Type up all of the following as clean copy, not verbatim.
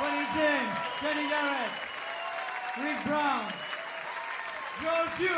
Buddy James, Kenny Garrett, Rick Brown, Joe Duke.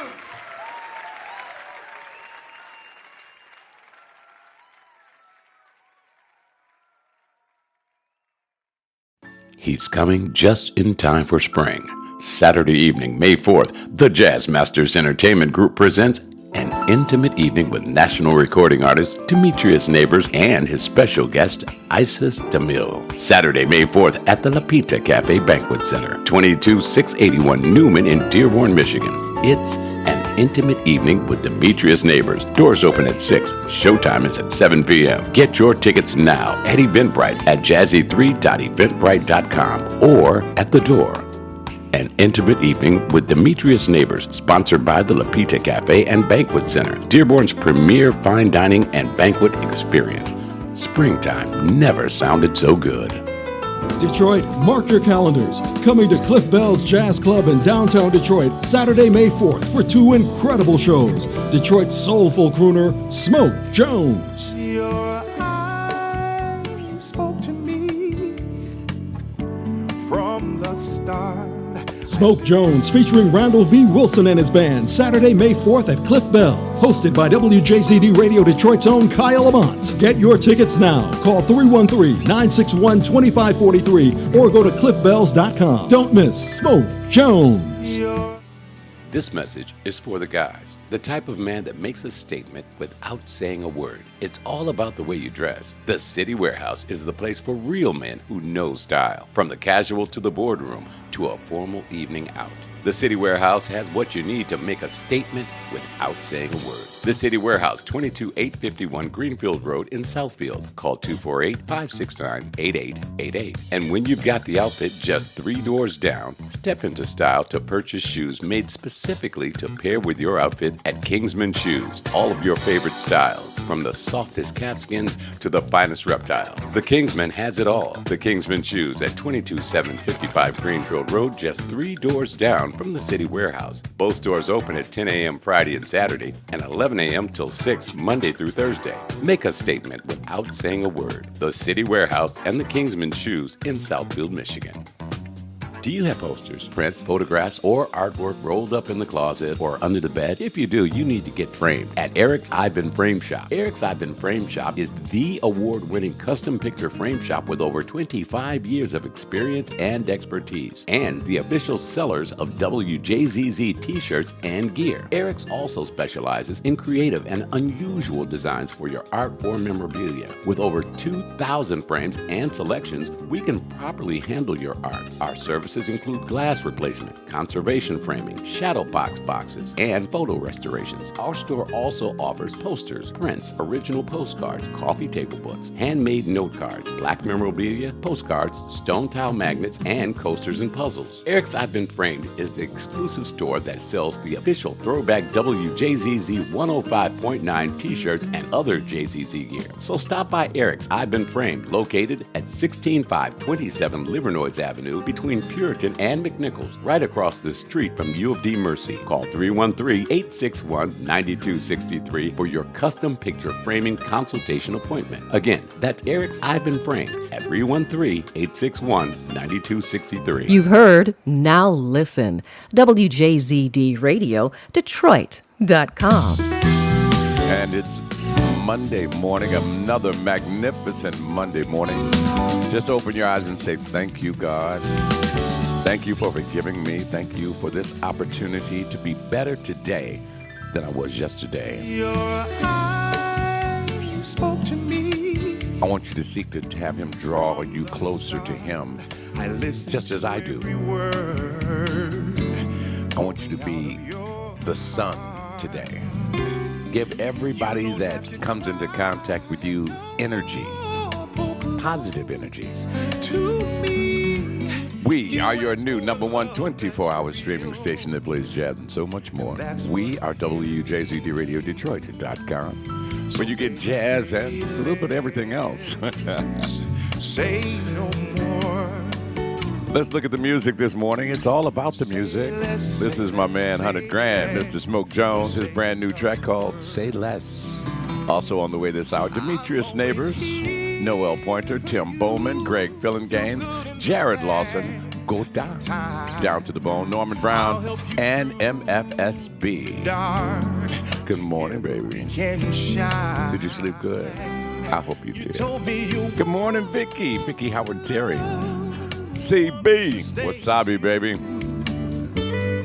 He's coming just in time for spring. Saturday evening, May 4th, the Jazz Masters Entertainment Group presents an intimate evening with national recording artist Demetrius Neighbors and his special guest, Isis DeMille. Saturday, May 4th at the La Pita Cafe Banquet Center, 22681 Newman in Dearborn, Michigan. It's an intimate evening with Demetrius Neighbors. Doors open at 6. Showtime is at 7 p.m. Get your tickets now at Eventbrite at jazzy3.eventbrite.com or at the door. An intimate evening with Demetrius Neighbors, sponsored by the La Pita Cafe and Banquet Center, Dearborn's premier fine dining and banquet experience. Springtime never sounded so good. Detroit, mark your calendars. Coming to Cliff Bell's Jazz Club in downtown Detroit, Saturday, May 4th, for two incredible shows. Detroit's soulful crooner, Smoke Jones. Your eyes spoke to me from the start. Smoke Jones, featuring Randall V. Wilson and his band, Saturday, May 4th at Cliff Bell. Hosted by WJCD Radio Detroit's own Kyle Lamont. Get your tickets now. Call 313-961-2543 or go to cliffbells.com. Don't miss Smoke Jones. This message is for the guys, the type of man that makes a statement without saying a word. It's all about the way you dress. The City Warehouse is the place for real men who know style, from the casual to the boardroom to a formal evening out. The City Warehouse has what you need to make a statement without saying a word. The City Warehouse, 22851 Greenfield Road in Southfield. Call 248-569-8888. And when you've got the outfit just 3 doors down, step into style to purchase shoes made specifically to pair with your outfit at Kingsman Shoes. All of your favorite styles, from the softest calfskins to the finest reptiles. The Kingsman has it all. The Kingsman Shoes at 22755 Greenfield Road, just 3 doors down from the City Warehouse. Both stores open at 10 a.m. Friday and Saturday and 11 a.m. till 6 Monday through Thursday. Make a statement without saying a word. The City Warehouse and the Kingsman Shoes in Southfield, Michigan. Do you have posters, prints, photographs, or artwork rolled up in the closet or under the bed? If you do, you need to get framed at Eric's I've Been Frame Shop. Eric's I've Been Frame Shop is the award-winning custom picture frame shop with over 25 years of experience and expertise, and the official sellers of WJZZ t-shirts and gear. Eric's also specializes in creative and unusual designs for your art or memorabilia. With over 2,000 frames and selections, we can properly handle your art. Our services include glass replacement, conservation framing, shadow box boxes, and photo restorations. Our store also offers posters, prints, original postcards, coffee table books, handmade note cards, black memorabilia, postcards, stone tile magnets, and coasters and puzzles. Eric's I've Been Framed is the exclusive store that sells the official throwback WJZZ 105.9 t-shirts and other JZZ gear. So stop by Eric's I've Been Framed, located at 16527 Livernois Avenue between Puritan and McNichols, right across the street from U of D Mercy. Call 313-861-9263 for your custom picture framing consultation appointment. Again, that's Eric's I've Been Framed at 313-861-9263. You've heard, now listen. WJZD Radio, Detroit.com. And it's Monday morning, another magnificent Monday morning. Just open your eyes and say, thank you, God. Thank you for forgiving me. Thank you for this opportunity to be better today than I was yesterday. Your eyes spoke to me. I want you to seek to have him draw you closer to him, I listened just as I do. every word. I want you to be the sun today. Give everybody that comes into contact with you energy, positive energy. To me. We are your new number one 24-hour streaming station that plays jazz and so much more. We are WJZDRadioDetroit.com, where you get jazz and a little bit of everything else. Say no more. Let's look at the music this morning. It's all about the music. This is my man, 100 Grand, Mr. Smoke Jones, his brand new track called Say Less. Also on the way this hour, Demetrius Neighbors, Noel Pointer, Tim Bowman, Greg Fillinganes, Jared Lawson, Gota, Down to the Bone, Norman Brown, and MFSB. Dark Good morning, baby. can shine. Did you sleep good? I hope you did. Told me you Good morning, Vicky. Vicky Howard Terry. CB. Wasabi, baby.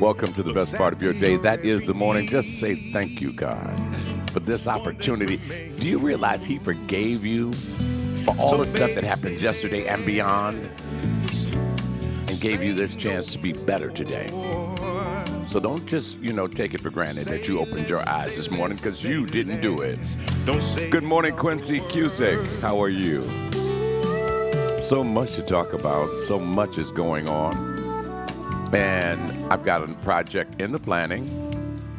Welcome to the best part of your day. That is the morning. Just say thank you, God, for this opportunity. Do you realize He forgave you for all the stuff that happened yesterday and beyond, and gave you this chance to be better today? So don't just, take it for granted that you opened your eyes this morning, because you didn't do it. don't say Good morning, Quincy Cusick. How are you? So much to talk about. So much is going on. And I've got a project in the planning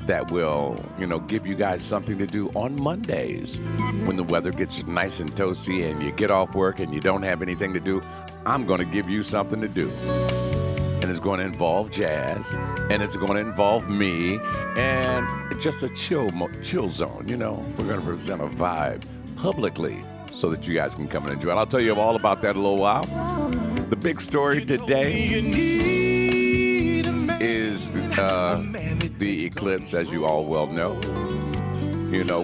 that will, give you guys something to do on Mondays. When the weather gets nice and toasty and you get off work and you don't have anything to do, I'm going to give you something to do. And it's going to involve jazz, and it's going to involve me, and it's just a chill zone, We're going to present a vibe publicly so that you guys can come and enjoy it. I'll tell you all about that in a little while. The big story today is the eclipse, as you all well know.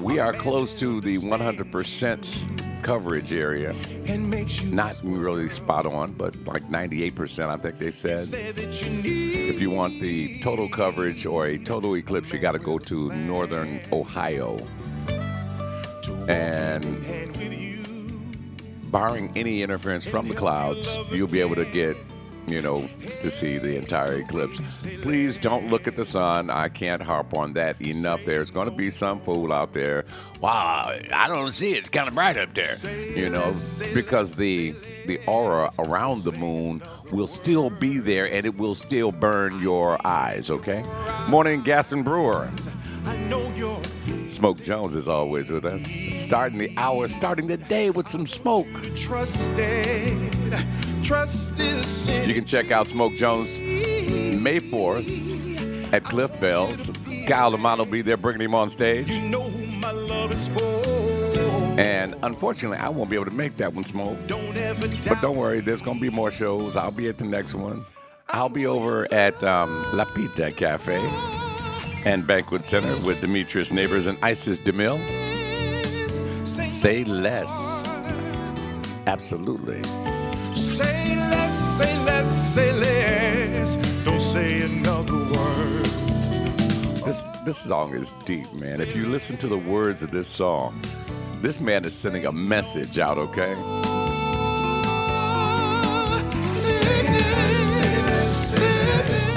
We are close to the 100% coverage area. Not really spot on, but like 98%, I think they said. If you want the total coverage or a total eclipse, you got to go to northern Ohio. And barring any interference from the clouds, you'll be able to get to see the entire eclipse. Please don't look at the sun. I can't harp on that enough. There's going to be some fool out there. Wow, I don't see it. It's kind of bright up there. Because the aura around the moon will still be there, and it will still burn your eyes, okay? Morning, Gaston Brewer. Smoke Jones is always with us. Starting the hour, starting the day with some smoke. You can check out Smoke Jones May 4th at Cliff Bells. Kyle Lamont will be there bringing him on stage. And unfortunately, I won't be able to make that one, Smoke. But don't worry, there's going to be more shows. I'll be at the next one. I'll be over at La Pita Cafe and Banquet Center with Demetrius Neighbors and Isis DeMille. Say less. Absolutely. say less, say less, say less. Don't say another word. This song is deep, man. If you listen to the words of this song, this man is sending a message out, okay?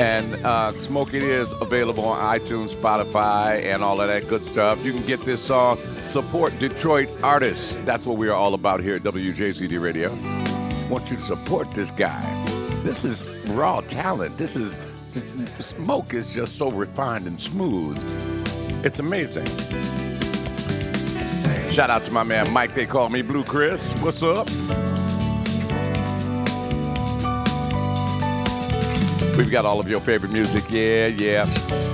And Smoke It is available on iTunes, Spotify, and all of that good stuff. You can get this song. Support Detroit artists. That's what we are all about here at WJZD Radio. I want you to support this guy. This is raw talent. Smoke is just so refined and smooth. It's amazing. Shout out to my man Mike. They call me Blue Chris. What's up? We've got all of your favorite music. Yeah.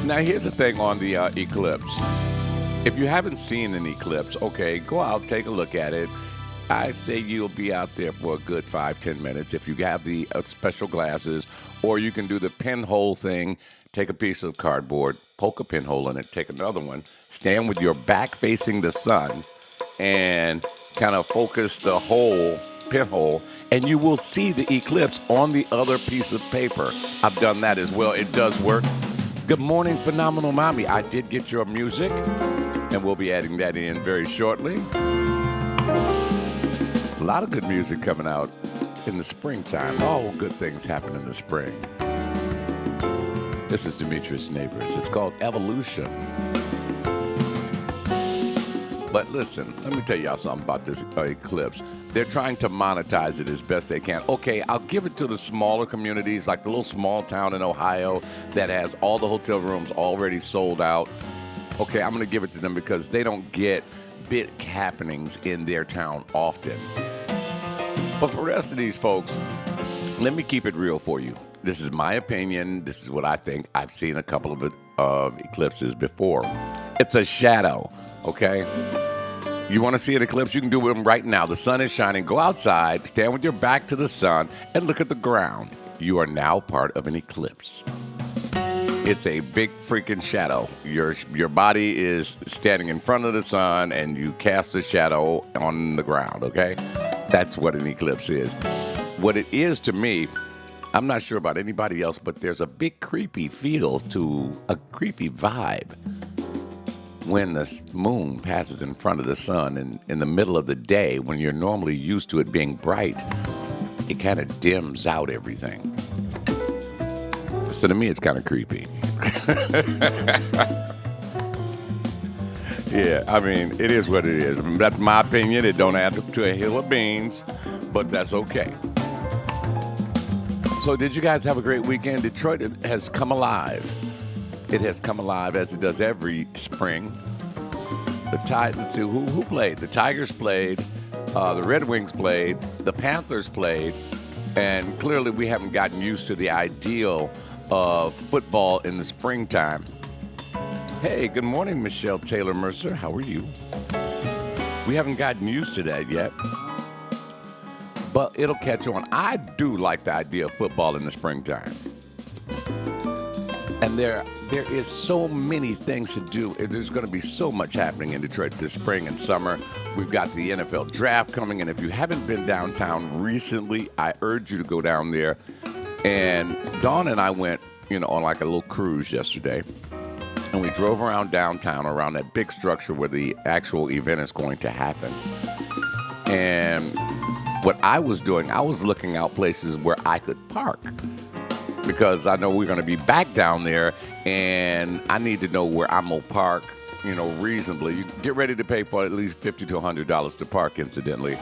Now, here's the thing on the eclipse. If you haven't seen an eclipse, okay, go out, take a look at it. I say you'll be out there for a good 5-10 minutes if you have the special glasses, or you can do the pinhole thing. Take a piece of cardboard, poke a pinhole in it, take another one, stand with your back facing the sun, and kind of focus the whole pinhole, and you will see the eclipse on the other piece of paper. I've done that as well. It does work. Good morning, Phenomenal Mommy. I did get your music, and we'll be adding that in very shortly. A lot of good music coming out in the springtime. All good things happen in the spring. This is Demetrius Neighbors. It's called Evolution. But listen, let me tell y'all something about this eclipse. They're trying to monetize it as best they can. Okay, I'll give it to the smaller communities, like the little small town in Ohio that has all the hotel rooms already sold out. Okay, I'm going to give it to them because they don't get big happenings in their town often. But for the rest of these folks, let me keep it real for you. This is my opinion. This is what I think. I've seen a couple of eclipses before. It's a shadow, okay? You want to see an eclipse? You can do it right now. The sun is shining. Go outside, stand with your back to the sun, and look at the ground. You are now part of an eclipse. It's a big freaking shadow. Your body is standing in front of the sun, and you cast a shadow on the ground, okay? That's what an eclipse is. What it is to me, I'm not sure about anybody else, but there's a big creepy feel to a creepy vibe when the moon passes in front of the sun and in the middle of the day, when you're normally used to it being bright, it kind of dims out everything. So to me, it's kind of creepy. Yeah, I mean, it is what it is. That's my opinion. It don't add to a hill of beans, but that's okay. So did you guys have a great weekend? Detroit has come alive. It has come alive as it does every spring. Let's see, who played? The Tigers played, the Red Wings played, the Panthers played, and clearly we haven't gotten used to the ideal of football in the springtime. Hey, good morning, Michelle Taylor Mercer. How are you? We haven't gotten used to that yet, but it'll catch on. I do like the idea of football in the springtime. And there is so many things to do. There's going to be so much happening in Detroit this spring and summer. We've got the NFL draft coming, and if you haven't been downtown recently, I urge you to go down there. And Dawn and I went, on like a little cruise yesterday, and we drove around downtown, around that big structure where the actual event is going to happen. And what I was doing, I was looking out places where I could park, because I know we're going to be back down there, and I need to know where I'm going to park, reasonably. You get ready to pay for at least $50 to $100 to park, incidentally.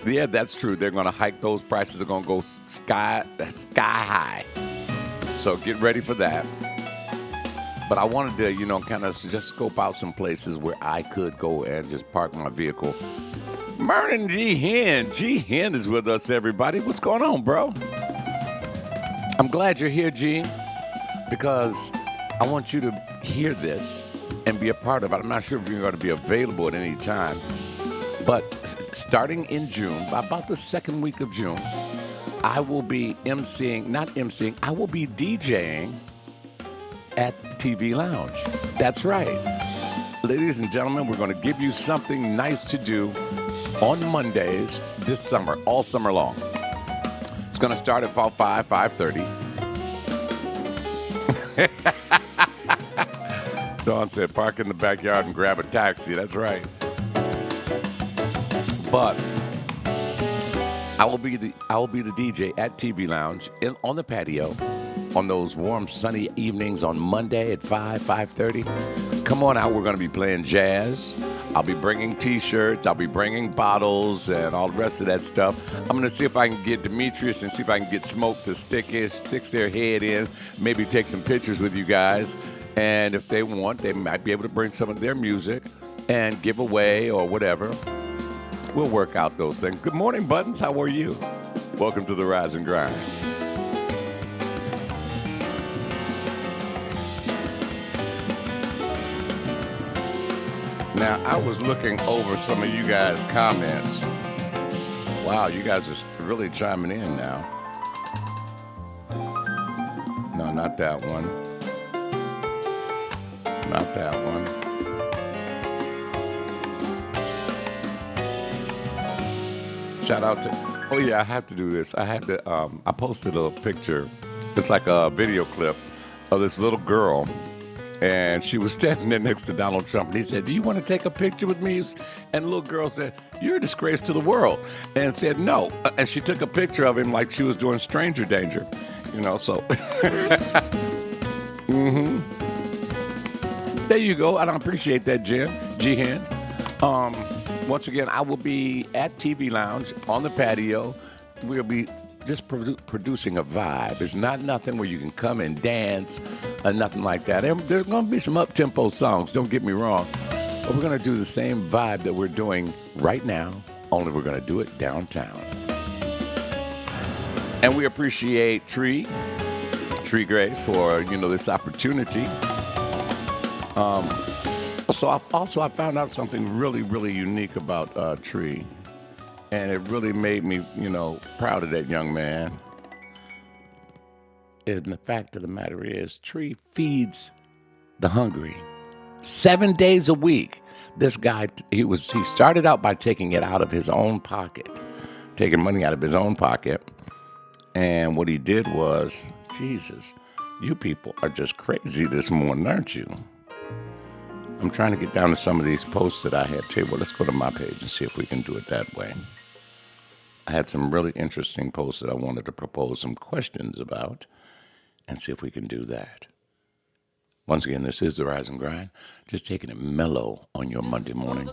Yeah, that's true. They're going to hike those prices. Are going to go sky high. So get ready for that. But I wanted to, kind of just scope out some places where I could go and just park my vehicle. Morning, G Hen. G Hen is with us, everybody. What's going on, bro? I'm glad you're here, G, because I want you to hear this and be a part of it. I'm not sure if you're going to be available at any time, but starting in June, by about the second week of June, I will be I will be DJing at TV Lounge. That's right. Ladies and gentlemen, we're going to give you something nice to do on Mondays this summer, all summer long. It's going to start at about 5:30. Dawn said, park in the backyard and grab a taxi. That's right. But I will be the DJ at TV Lounge on the patio on those warm, sunny evenings on Monday at 5:30. Come on out. We're going to be playing jazz. I'll be bringing T-shirts. I'll be bringing bottles and all the rest of that stuff. I'm going to see if I can get Demetrius and see if I can get Smoke to stick their head in, maybe take some pictures with you guys. And if they want, they might be able to bring some of their music and give away or whatever. We'll work out those things. Good morning, Buttons. How are you? Welcome to the Rise and Grind. Now, I was looking over some of you guys' comments. Wow, you guys are really chiming in now. No, not that one. Not that one. Shout out to, oh yeah, I have to do this. I had to, I posted a picture. It's like a video clip of this little girl. And she was standing there next to Donald Trump. And he said, do you want to take a picture with me? And the little girl said, you're a disgrace to the world. And said, no. And she took a picture of him like she was doing stranger danger. So. Mm-hmm. There you go. And I appreciate that, Jihan. Once again, I will be at TV Lounge on the patio. We'll be just producing a vibe. It's not nothing where you can come and dance or nothing like that. There's going to be some up-tempo songs, don't get me wrong. But we're going to do the same vibe that we're doing right now, only we're going to do it downtown. And we appreciate Tree Grace for, this opportunity. So I found out something really, really unique about Tree, and it really made me, proud of that young man. And the fact of the matter is, Tree feeds the hungry 7 days a week. This guy, he started out by taking it out of his own pocket, taking money out of his own pocket, and what he did was, Jesus, you people are just crazy this morning, aren't you? I'm trying to get down to some of these posts that I had too. Well, let's go to my page and see if we can do it that way. I had some really interesting posts that I wanted to propose some questions about and see if we can do that. Once again, this is the Rise and Grind. Just taking it mellow on your Monday morning.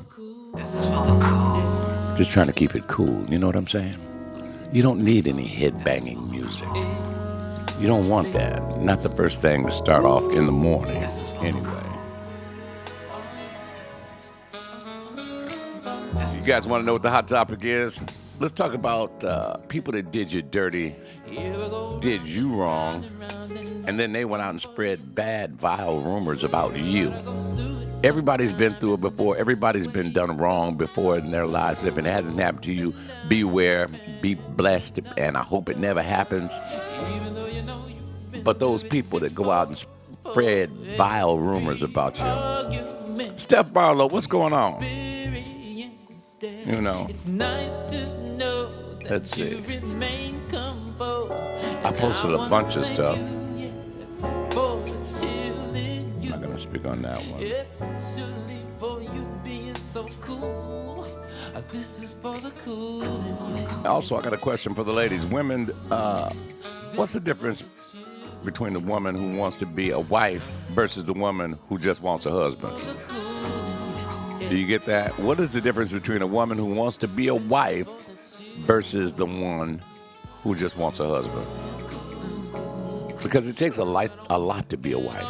Just trying to keep it cool. You know what I'm saying? You don't need any head-banging music. You don't want that. Not the first thing to start off in the morning. Anyway. You guys want to know what the hot topic is? Let's talk about people that did you dirty, did you wrong, and then they went out and spread bad, vile rumors about you. Everybody's been through it before. Everybody's been done wrong before in their lives. If it hasn't happened to you, beware, be blessed, and I hope it never happens. But those people that go out and spread vile rumors about you. Steph Barlow, what's going on? It's nice to know that let's see. I posted a bunch of stuff. I'm not going to speak on that one. Especially for you being so cool. This is for the cool. Also, I got a question for the ladies. Women, what's the difference between the woman who wants to be a wife versus the woman who just wants a husband? Do you get that? What is the difference between a woman who wants to be a wife versus the one who just wants a husband? Because it takes a lot to be a wife.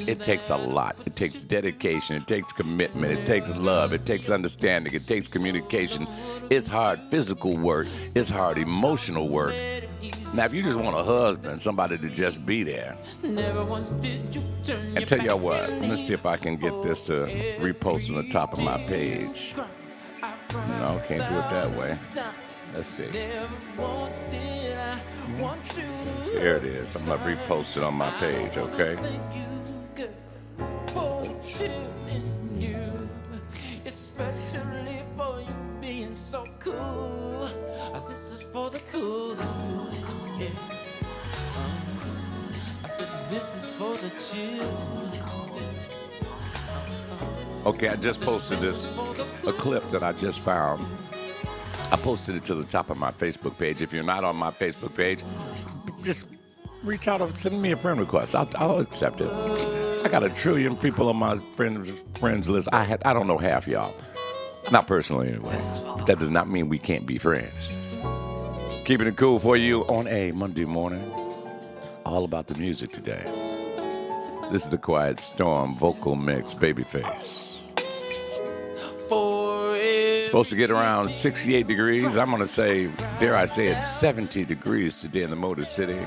It takes a lot. It takes dedication. It takes commitment. It takes love. It takes understanding. It takes communication. It's hard physical work. It's hard emotional work. Now, if you just want a husband, somebody to just be there. And tell you what, let's see if I can get this to repost on the top of my page. No, can't do it that way. Let's see. There it is. I'm going to repost it on my page, okay? Especially for you being so cool. This is for the cool. I said this is for the chill. Okay, I just posted a clip that I just found. I posted it to the top of my Facebook page. If you're not on my Facebook page, just reach out and send me a friend request. I'll accept it. I got 1 trillion people on my friends list. I don't know half y'all. Not personally, anyway. But that does not mean we can't be friends. Keeping it cool for you on a Monday morning. All about the music today. This is the Quiet Storm vocal mix, Babyface. It's supposed to get around 68 degrees. I'm going to say, dare I say it, 70 degrees today in the Motor City.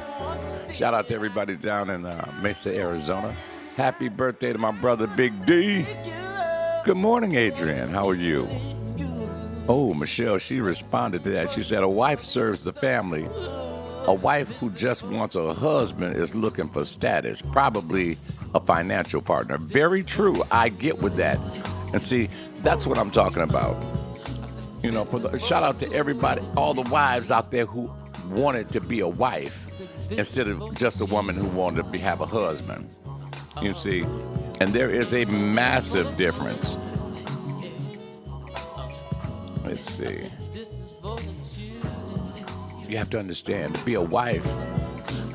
Shout out to everybody down in Mesa, Arizona. Happy birthday to my brother, Big D. Good morning, Adrian. How are you? Oh, Michelle, she responded to that. She said, a wife serves the family. A wife who just wants a husband is looking for status, probably a financial partner. Very true. I get with that. And see, that's what I'm talking about. Shout out to everybody, all the wives out there who wanted to be a wife instead of just a woman who wanted to have a husband. You see, and there is a massive difference. Let's see. You have to understand, to be a wife,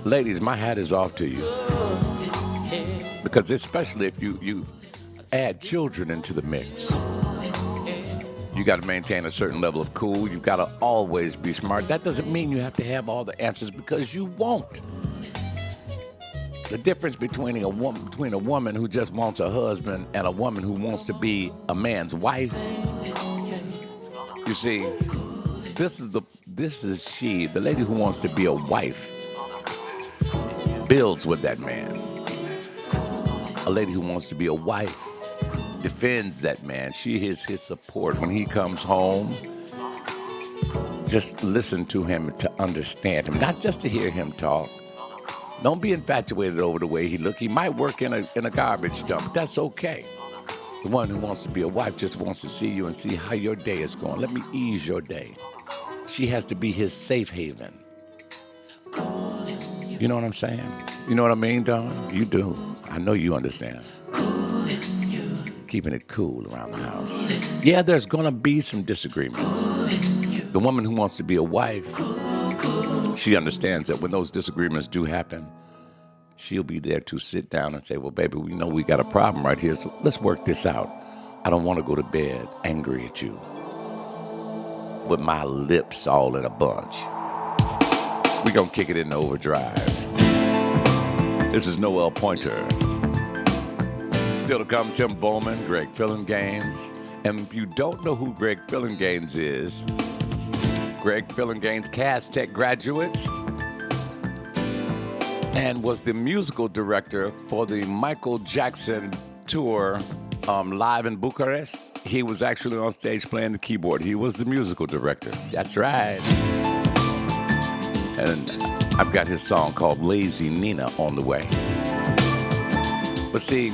ladies, my hat is off to you. Because especially if you add children into the mix, you got to maintain a certain level of cool. You got to always be smart. That doesn't mean you have to have all the answers, because you won't. The difference between a woman who just wants a husband and a woman who wants to be a man's wife. You see, this is she, the lady who wants to be a wife, builds with that man. A lady who wants to be a wife defends that man. She is his support. When he comes home, just listen to him to understand him, not just to hear him talk. Don't be infatuated over the way he looks. He might work in a garbage dump. That's okay. The one who wants to be a wife just wants to see you and see how your day is going. Let me ease your day. She has to be his safe haven. You know what I'm saying? You know what I mean, Dawn? You do. I know you understand. Keeping it cool around the house. Yeah, there's going to be some disagreements. The woman who wants to be a wife, she understands that when those disagreements do happen, she'll be there to sit down and say, well, baby, we know we got a problem right here, so let's work this out. I don't want to go to bed angry at you with my lips all in a bunch. We're going to kick it into overdrive. This is Noel Pointer. Still to come, Tim Bowman, Greg Fillinganes. And if you don't know who Greg Fillinganes is, Greg Fillinganes, Cass Tech graduate, and was the musical director for the Michael Jackson tour live in Bucharest. He was actually on stage playing the keyboard. He was the musical director. That's right. And I've got his song called Lazy Nina on the way. But see,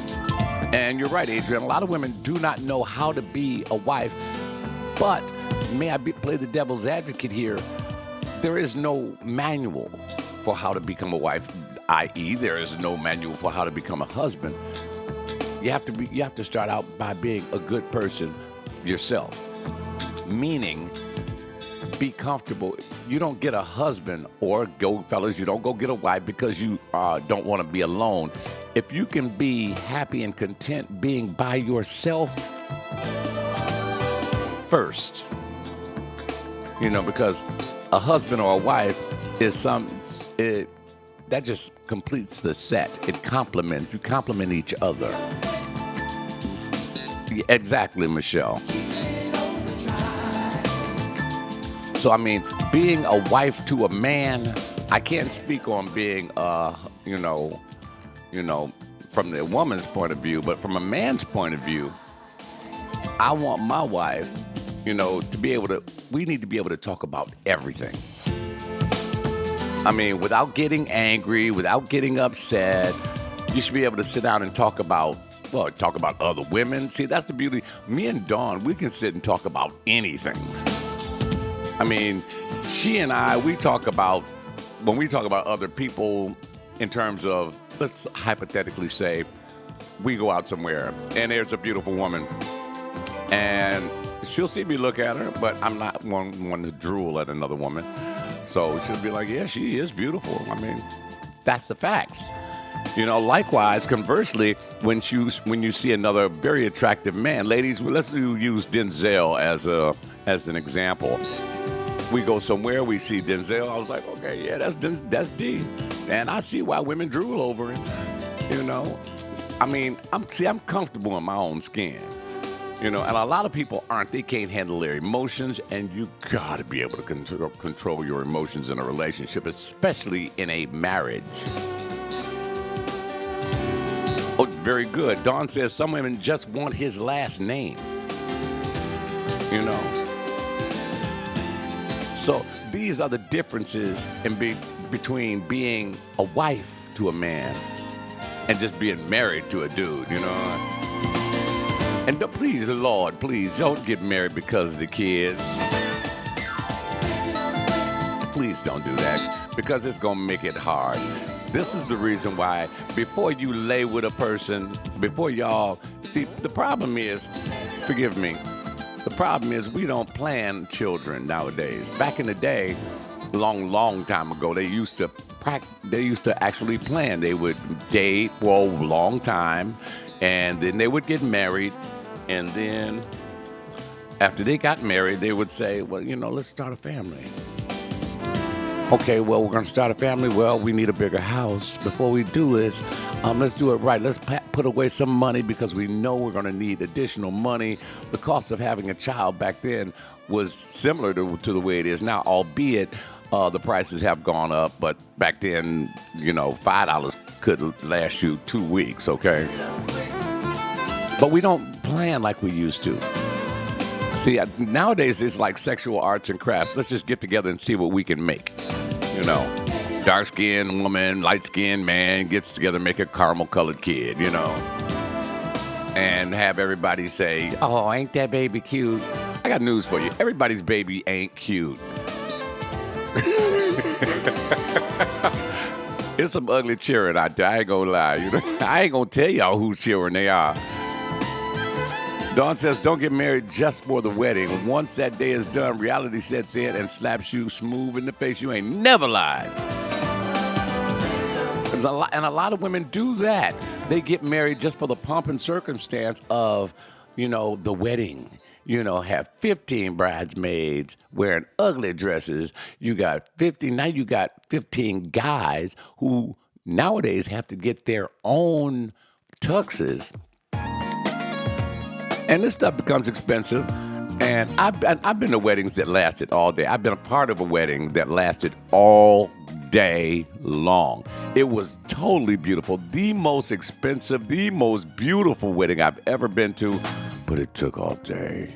and you're right, Adrian, a lot of women do not know how to be a wife. But may I play the devil's advocate here? There is no manual for how to become a wife, i.e., there is no manual for how to become a husband. You have to start out by being a good person yourself. Meaning, be comfortable. You don't get a husband, or fellas, you don't go get a wife because you don't want to be alone. If you can be happy and content being by yourself first, because a husband or a wife is that just completes the set. You complement each other. Exactly, Michelle. So, being a wife to a man, I can't speak on being, from the woman's point of view, but from a man's point of view, I want my wife, we need to be able to talk about everything. Without getting angry, without getting upset, you should be able to sit down and talk about other women. See, that's the beauty. Me and Dawn, we can sit and talk about anything. She and I, when we talk about other people in terms of, let's hypothetically say, we go out somewhere and there's a beautiful woman and she'll see me look at her, but I'm not one to drool at another woman. So she'll be like, yeah, she is beautiful. That's the facts. Likewise, conversely, when you see another very attractive man, ladies, let's use Denzel as an example. We go somewhere, we see Denzel. I was like, okay, yeah, that's D. And I see why women drool over him. I'm comfortable in my own skin. And a lot of people aren't. They can't handle their emotions, and you got to be able to control your emotions in a relationship, especially in a marriage. Oh, very good. Dawn says some women just want his last name. So these are the differences between being a wife to a man and just being married to a dude, And please, Lord, please don't get married because of the kids. Please don't do that, because it's going to make it hard. This is the reason why before you lay with a person, before y'all, see, the problem is, forgive me, the problem is we don't plan children nowadays. Back in the day, long time ago, they used to actually plan. They would date for a long time, and then they would get married, and then after they got married, they would say, well, let's start a family. Okay, well, we're going to start a family. Well, we need a bigger house. Before we do this, let's do it right. Let's put away some money because we know we're going to need additional money. The cost of having a child back then was similar to the way it is now, albeit the prices have gone up. But back then, $5 could last you 2 weeks, okay? But we don't plan like we used to. See, nowadays it's like sexual arts and crafts. Let's just get together and see what we can make. You know, dark-skinned woman, light-skinned man gets together and make a caramel-colored kid, you know. And have everybody say, oh, ain't that baby cute? I got news for you. Everybody's baby ain't cute. There's some ugly children out there. I ain't gonna lie. You know? I ain't gonna tell y'all whose children they are. Dawn says, don't get married just for the wedding. Once that day is done, reality sets in and slaps you smooth in the face. You ain't never lied. And a lot of women do that. They get married just for the pomp and circumstance of, you know, the wedding. You know, have 15 bridesmaids wearing ugly dresses. You got 15 guys who nowadays have to get their own tuxes. And this stuff becomes expensive. And I've been to weddings that lasted all day. I've been a part of a wedding that lasted all day long. It was totally beautiful. The most expensive, the most beautiful wedding I've ever been to, but it took all day.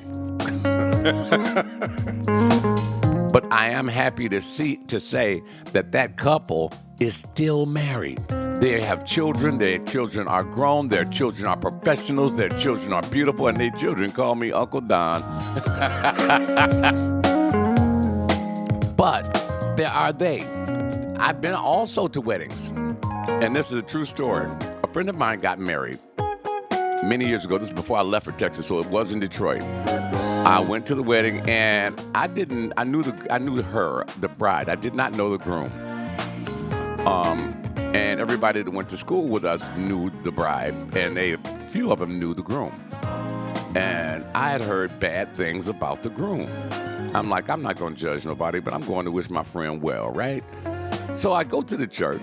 But I am happy to say that couple is still married. They have children. Their children are grown. Their children are professionals. Their children are beautiful. And their children call me Uncle Don. But there are they. I've been also to weddings. And this is a true story. A friend of mine got married many years ago. This is before I left for Texas, so it was in Detroit. I went to the wedding, and I knew her, the bride. I did not know the groom. And everybody that went to school with us knew the bride, and a few of them knew the groom. And I had heard bad things about the groom. I'm like, I'm not going to judge nobody, but I'm going to wish my friend well, right? So I go to the church,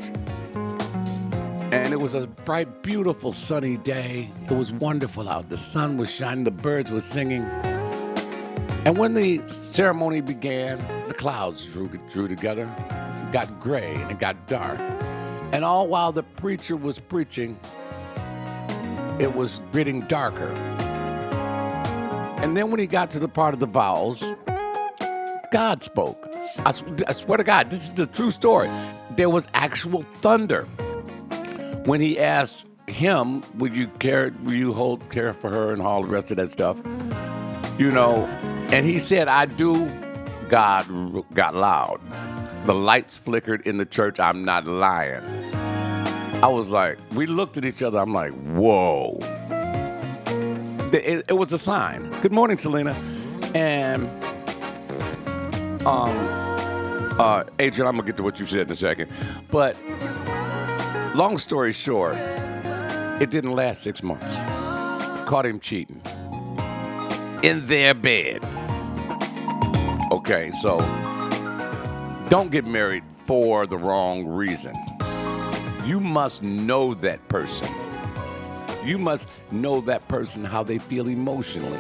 and it was a bright, beautiful, sunny day. It was wonderful out. The sun was shining, the birds were singing. And when the ceremony began, the clouds drew together, it got gray, and it got dark. And all while the preacher was preaching, it was getting darker. And then when he got to the part of the vows, God spoke. I swear to God, this is the true story. There was actual thunder. When he asked him, will you care for her and all the rest of that stuff? You know, and he said, I do. God got loud. The lights flickered in the church. I'm not lying. I was like, we looked at each other. I'm like, whoa. It was a sign. Good morning, Selena. And Adrian, I'm going to get to what you said in a second. But long story short, it didn't last 6 months. Caught him cheating. In their bed. Okay, so don't get married for the wrong reason. You must know that person. You must know that person, how they feel emotionally.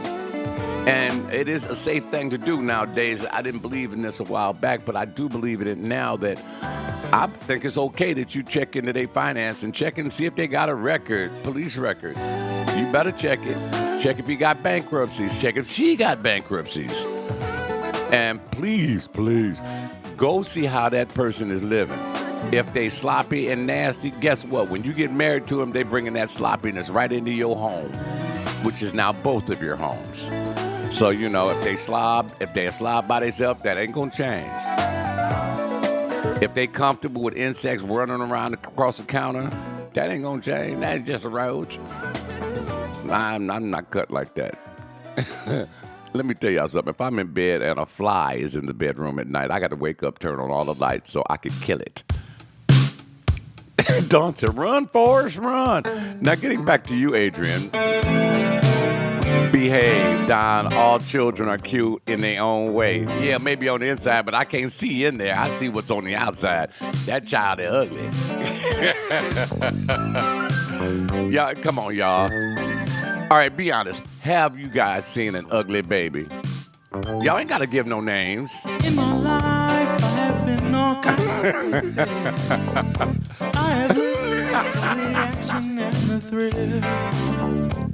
And it is a safe thing to do nowadays. I didn't believe in this a while back, but I do believe in it now that I think it's okay that you check into their finance and check and see if they got a record, police record. You better check it. Check if he got bankruptcies. Check if she got bankruptcies. And please, go see how that person is living. If they sloppy and nasty, guess what? When you get married to them, they bringing that sloppiness right into your home, which is now both of your homes. So, you know, if they're a slob by themselves, that ain't going to change. If they comfortable with insects running around across the counter, that ain't going to change. That's just a roach. I'm not cut like that. Let me tell y'all something. If I'm in bed and a fly is in the bedroom at night, I got to wake up, turn on all the lights so I can kill it. Dawn said, run, Forrest, run. Now, getting back to you, Adrian. Behave, Don. All children are cute in their own way. Yeah, maybe on the inside, but I can't see in there. I see what's on the outside. That child is ugly. Y'all, come on, y'all. All right, be honest. Have you guys seen an ugly baby? Y'all ain't got to give no names. In my life, I have been all kinds of crazy. I have lived action and the thrill.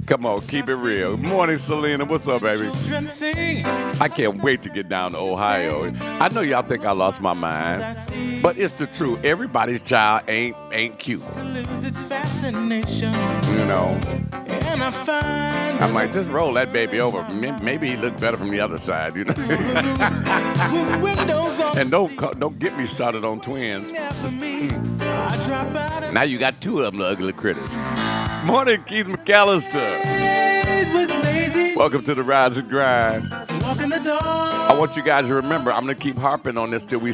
Come on, keep it real. Morning, Selena. What's up, baby? Children sing. I can't wait to get down to Ohio. I know y'all think I lost my mind, but it's the truth. Everybody's child ain't cute. To lose its fascination. You know, And I find I'm like, just roll that baby over. Maybe he looked better from the other side, you know. with windows on And don't get me started on twins. after me. I drop out and Now you got two of them ugly critters. Morning, Keith McAllister. stays with lazy. Welcome to the Rise and Grind. Walk in the door. I want you guys to remember, I'm going to keep harping on this till we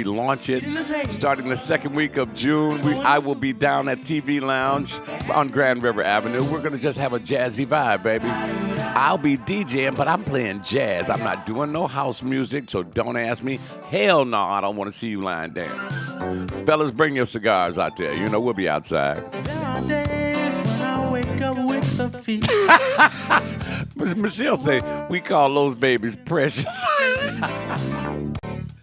launch it. Starting the second week of June, I will be down at TV Lounge on Grand River Avenue. We're going to just have a jazzy vibe, baby. I'll be DJing, but I'm playing jazz. I'm not doing no house music, so don't ask me. Hell no, I don't want to see you lying dance. Fellas, bring your cigars out there. You know, we'll be outside. There are days when I wake up with the feet. Michelle say, we call those babies precious.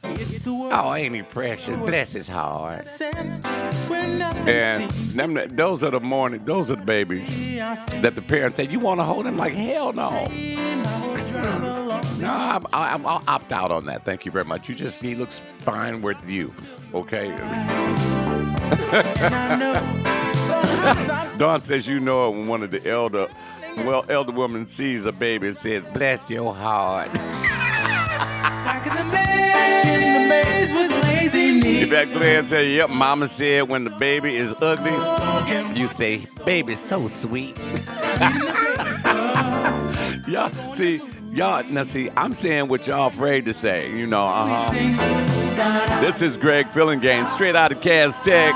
It's a world Oh, ain't he precious? Bless his heart. sense where nothing And seems those are the babies I see. that the parents say, you want to hold him? Like, hell no. I will drive along. No, I'll opt out on that. Thank you very much. He looks fine with you. Okay? And I know the house I'm Dawn says you know it when one of the elder woman sees a baby and says, bless your heart. back in the maze with lazy knees. If that Glenn tell you, yep, mama said when the baby is ugly, you say, baby's so sweet. Y'all, I'm saying what y'all afraid to say, you know, This is Greg Fillingane, straight out of Cass Tech,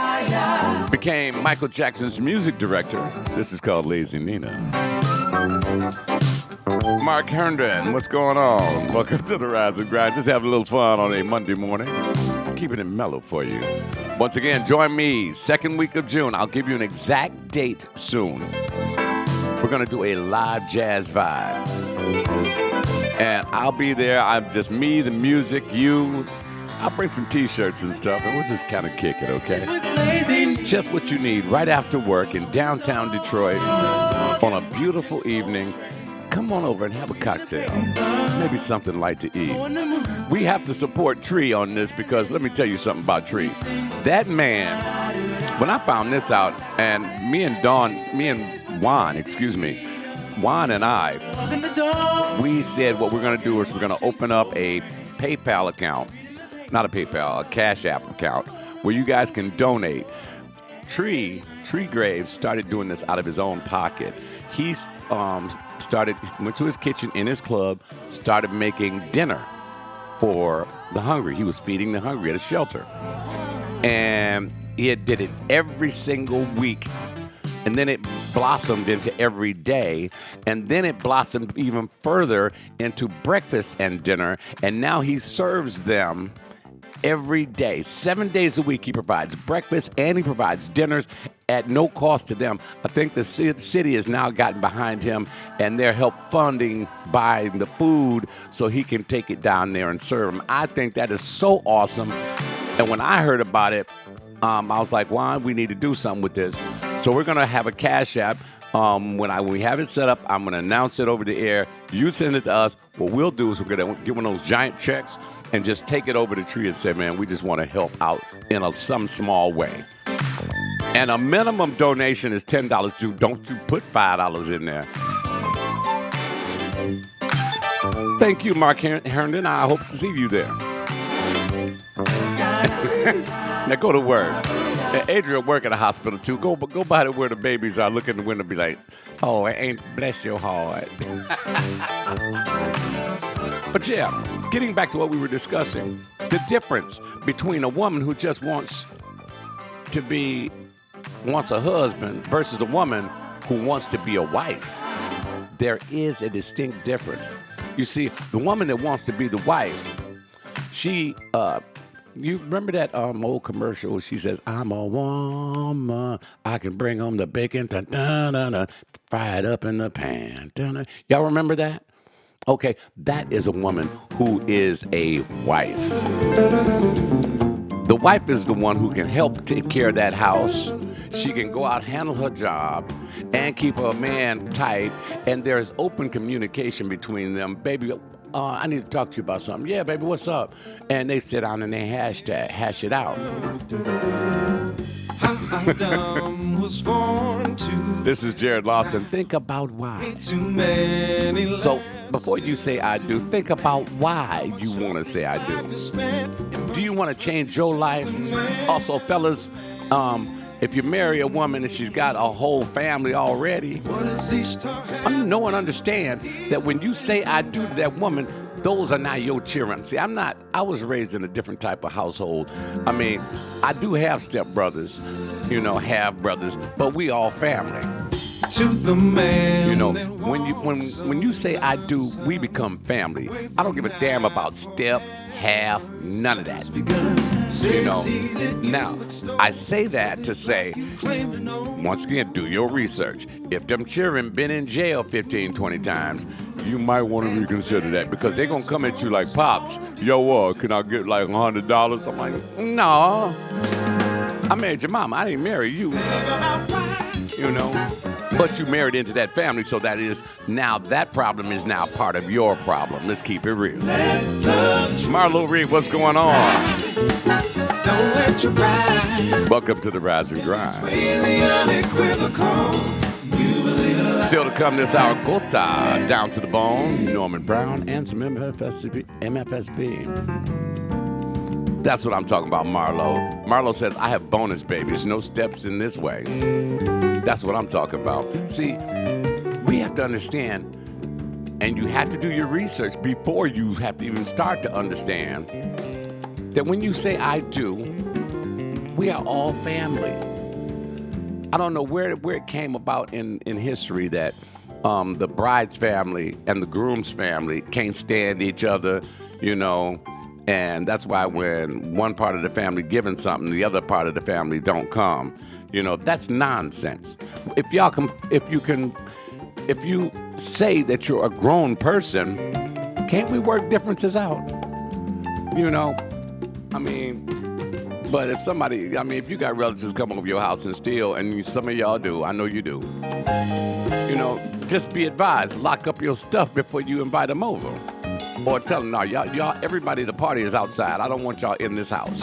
became Michael Jackson's music director. This is called Lazy Nina. Mark Herndon, what's going on? Welcome to the Rise and Grind. Just having a little fun on a Monday morning. Keeping it mellow for you. Once again, join me, second week of June. I'll give you an exact date soon. We're going to do a live jazz vibe. And I'll be there. I'm just me, the music, you. I'll bring some T-shirts and stuff, and we'll just kind of kick it, okay? with lazy Just what you need right after work in downtown Detroit on a beautiful evening. Come on over and have a cocktail. Maybe something light to eat. We have to support Tree on this because let me tell you something about Tree. That man, when I found this out, and Juan and I, walk in the door. we said what we're going to do is we're going to open up a PayPal account. Not a PayPal, a Cash App account where you guys can donate. Tree Graves started doing this out of his own pocket. He's went to his kitchen in his club, started making dinner for the hungry. He was feeding the hungry at a shelter. And he did it every single week. And then it blossomed into every day. And then it blossomed even further into breakfast and dinner. And now he serves them every day. 7 days a week he provides breakfast and he provides dinners at no cost to them. I think the city has now gotten behind him and they're help funding buying the food so he can take it down there and serve them. I think that is so awesome. And when I heard about it, I was like, Juan, we need to do something with this. So we're going to have a Cash App. When we have it set up, I'm going to announce it over the air. You send it to us. What we'll do is we're going to get one of those giant checks and just take it over to Tree and say, man, we just want to help out in some small way. And a minimum donation is $10. Don't you put $5 in there. Thank you, Mark Herndon. I hope to see you there. Now go to work. Adrian work at a hospital too. Go by to where the babies are. Look in the window and be like, oh, ain't bless your heart. But yeah, getting back to what we were discussing, the difference between a woman who just wants a husband versus a woman who wants to be a wife. There is a distinct difference. You see, the woman that wants to be the wife, she, you remember that old commercial where she says, I'm a woman, I can bring home the bacon, fry it up in the pan. Y'all remember that? Okay, that is a woman who is a wife. The wife is the one who can help take care of that house. she can go out, handle her job, and keep her man tight, and there's open communication between them. Baby, I need to talk to you about something. Yeah, baby, what's up? And they sit down and they hash it out. Adam was born to This is Jared Lawson. Think about why. too many So before you say I do, think about why you want to say I do. lives spent. Do you want to change your life? Also, fellas, if you marry a woman and she's got a whole family already, What is each time? know and understand that when you say I do to that woman, those are not your children. See, I was raised in a different type of household. I mean, I do have stepbrothers, half brothers, but we all family. To the man. When you say I do, we become family. I don't give a damn about step, half, none of that. Now, I say that to say, once again, do your research. If them children been in jail 15, 20 times, you might want to reconsider that because they're going to come at you like, Pops, yo, can I get like $100? I'm like, no. I married your mama. I didn't marry you. But you married into that family, so that problem is now part of your problem. Let's keep it real. Marlo Reed, what's going on? Don't let your pride Welcome to the Rise and Grind. be the unequivocal. You believe it like Still to come this hour, Gota, Down to the Bone, Norman Brown, and some MFSB. That's what I'm talking about, Marlo. Marlo says, I have bonus babies, no steps in this way. That's what I'm talking about. See, we have to understand, and you have to do your research before you have to even start to understand that when you say I do, we are all family. I don't know where it came about in history that the bride's family and the groom's family can't stand each other, and that's why when one part of the family giving something, the other part of the family don't come. That's nonsense. If you say that you're a grown person, can't we work differences out? But if you got relatives come over your house and steal, and some of y'all do, I know you do, just be advised, lock up your stuff before you invite them over. Or tell them, no, y'all, everybody at the party is outside. I don't want y'all in this house.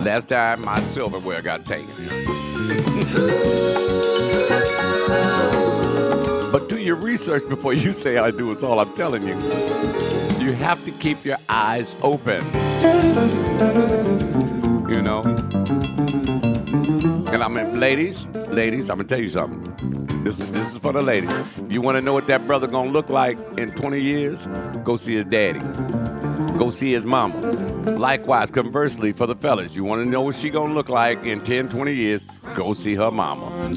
Last time my silverware got taken. But do your research before you say I do, is all I'm telling you. You have to keep your eyes open. And ladies, I'm gonna tell you something. This is for the ladies. You want to know what that brother gonna look like in 20 years? Go see his daddy. Go see his mama. Likewise, conversely, for the fellas, you want to know what she gonna look like in 10, 20 years? Go see her mama.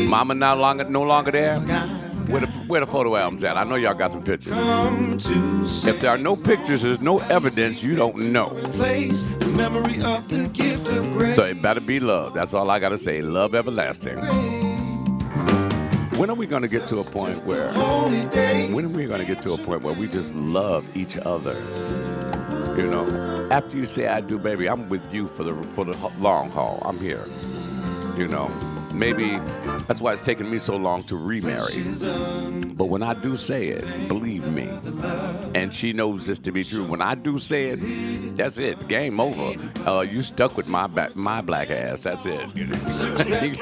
Mama no longer there? Where the photo albums at? I know y'all got some pictures. If there are no pictures, there's no evidence, you don't know. So it better be love. That's all I gotta say. Love everlasting. When are we gonna get to a point where we just love each other? After you say I do, baby, I'm with you for the long haul. I'm here. Maybe that's why it's taken me so long to remarry. But when I do say it, believe me, and she knows this to be true. When I do say it, that's it. Game over. You stuck with my black ass. That's it.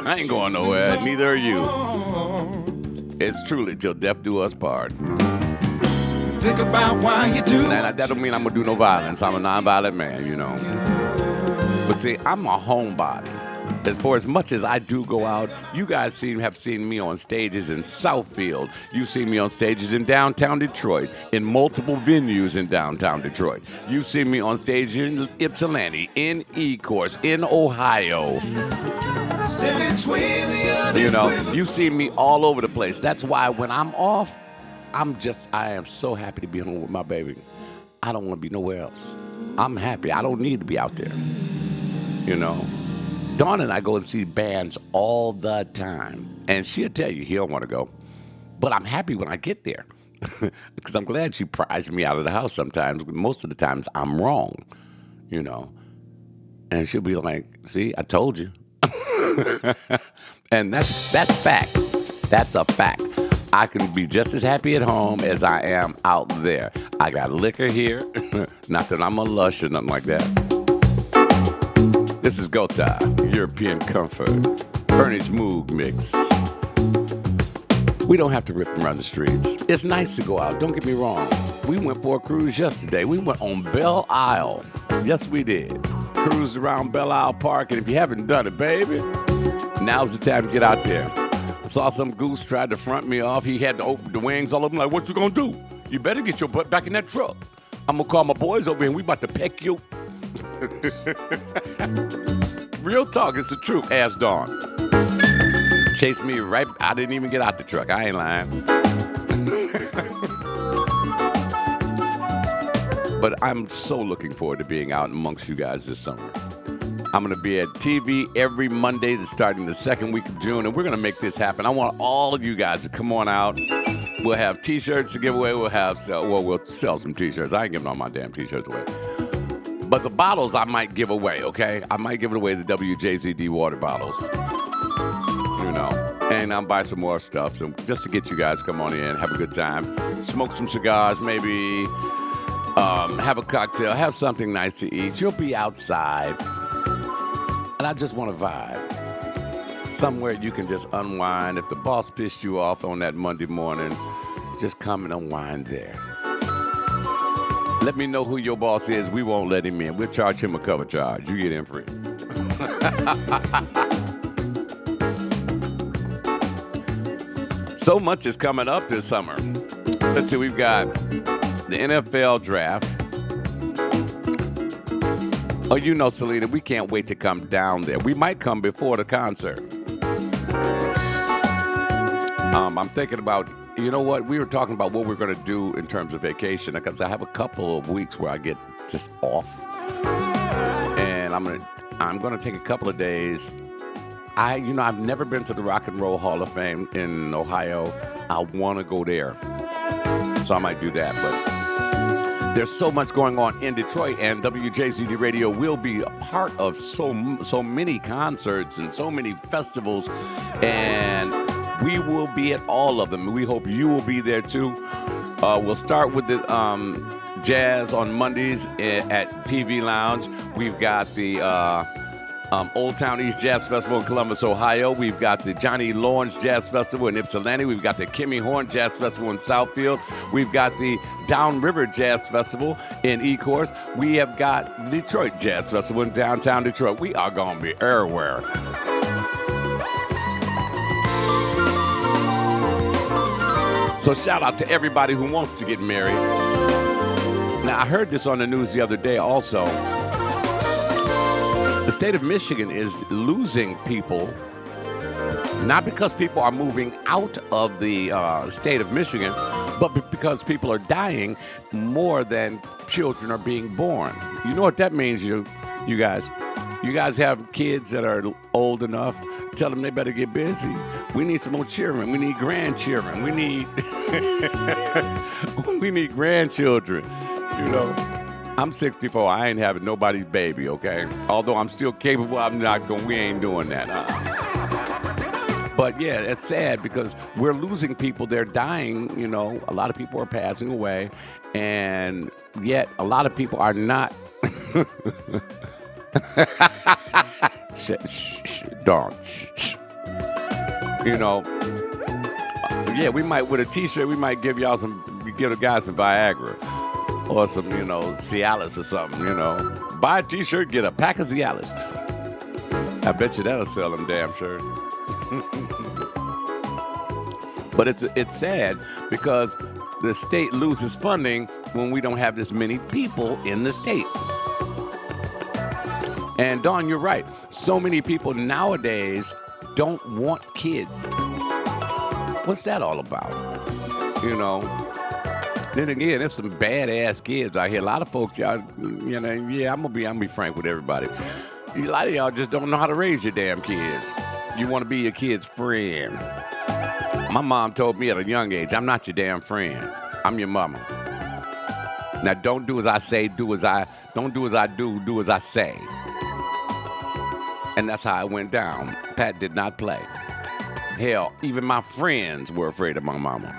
I ain't going nowhere. Neither are you. It's truly till death do us part. Think about why you do. And that don't mean I'm gonna do no violence. I'm a non-violent man, But see, I'm a homebody. For as much as I do go out, you guys have seen me on stages in Southfield. You've seen me on stages in downtown Detroit, in multiple venues in downtown Detroit. You've seen me on stage in Ypsilanti, in Ecorse, in Ohio. You've seen me all over the place. That's why when I'm off, I am so happy to be home with my baby. I don't want to be nowhere else. I'm happy. I don't need to be out there. Dawn and I go and see bands all the time. And she'll tell you, he don't want to go. But I'm happy when I get there. Because I'm glad she pries me out of the house sometimes. Most of the times I'm wrong, And she'll be like, see, I told you. And that's fact. That's a fact. I can be just as happy at home as I am out there. I got liquor here. Not that I'm a lush or nothing like that. This is Gota, European Comfort, Ernest Moog mix. We don't have to rip around the streets. It's nice to go out, don't get me wrong. We went for a cruise yesterday. We went on Belle Isle. Yes, we did. Cruised around Belle Isle Park, and if you haven't done it, baby, now's the time to get out there. I saw some goose tried to front me off. He had to open the wings all over. Like, what you gonna do? You better get your butt back in that truck. I'm gonna call my boys over here and we about to peck you. Real talk, it's the truth. Ask Dawn. Chased me right. I didn't even get out the truck. I ain't lying. But I'm so looking forward to being out amongst you guys this summer. I'm going to be at TV every Monday starting the second week of June, and we're going to make this happen. I want all of you guys to come on out. We'll have T-shirts to give away. We'll sell some T-shirts. I ain't giving all my damn T-shirts away. But the bottles I might give away, okay? I might give it away, the WJZD water bottles. You know. And I'll buy some more stuff so just to get you guys to come on in, have a good time. Smoke some cigars, maybe have a cocktail, have something nice to eat. You'll be outside. And I just want to vibe. Somewhere you can just unwind. If the boss pissed you off on that Monday morning, just come and unwind there. Let me know who your boss is. We won't let him in. We'll charge him a cover charge. You get in free. So much is coming up this summer. Let's see, we've got the NFL draft. Oh, you know, Selena, we can't wait to come down there. We might come before the concert. I'm thinking about, you know what? We were talking about what we're going to do in terms of vacation because I have a couple of weeks where I get just off. And I'm going to take a couple of days. I've never been to the Rock and Roll Hall of Fame in Ohio. I want to go there. So I might do that, but there's so much going on in Detroit, and WJZD Radio will be a part of so many concerts and so many festivals, and we will be at all of them. We hope you will be there too. We'll start with the jazz on Mondays at TV Lounge. We've got the Old Town East Jazz Festival in Columbus, Ohio. We've got the Johnny Lawrence Jazz Festival in Ypsilanti. We've got the Kimmy Horn Jazz Festival in Southfield. We've got the Downriver Jazz Festival in Ecorse. We have got Detroit Jazz Festival in downtown Detroit. We are going to be everywhere. So shout out to everybody who wants to get married. Now, I heard this on the news the other day also. The state of Michigan is losing people, not because people are moving out of the state of Michigan, but because people are dying more than children are being born. You know what that means, you guys? You guys have kids that are old enough. Tell them they better get busy. We need some more children. We need grandchildren. We need we need grandchildren, you know. I'm 64. I ain't having nobody's baby, okay? Although I'm still capable, we ain't doing that. But yeah, it's sad because we're losing people. They're dying, you know. A lot of people are passing away. And yet a lot of people are not. Dawn. You know, yeah, we might, with a T-shirt, we might give a guy some Viagra. Or some, you know, Cialis or something, you know. Buy a T-shirt, get a pack of Cialis. I bet you that'll sell them damn sure. But it's sad because the state loses funding when we don't have this many people in the state. And Dawn, you're right. So many people nowadays don't want kids. What's that all about? You know? Then again, there's some badass kids out here. A lot of folks, y'all, you know, yeah, I'm gonna be frank with everybody. A lot of y'all just don't know how to raise your damn kids. You want to be your kid's friend. My mom told me at a young age, I'm not your damn friend. I'm your mama. Now, don't do as I say, don't do as I do as I say. And that's how it went down. Pat did not play. Hell, even my friends were afraid of my mama.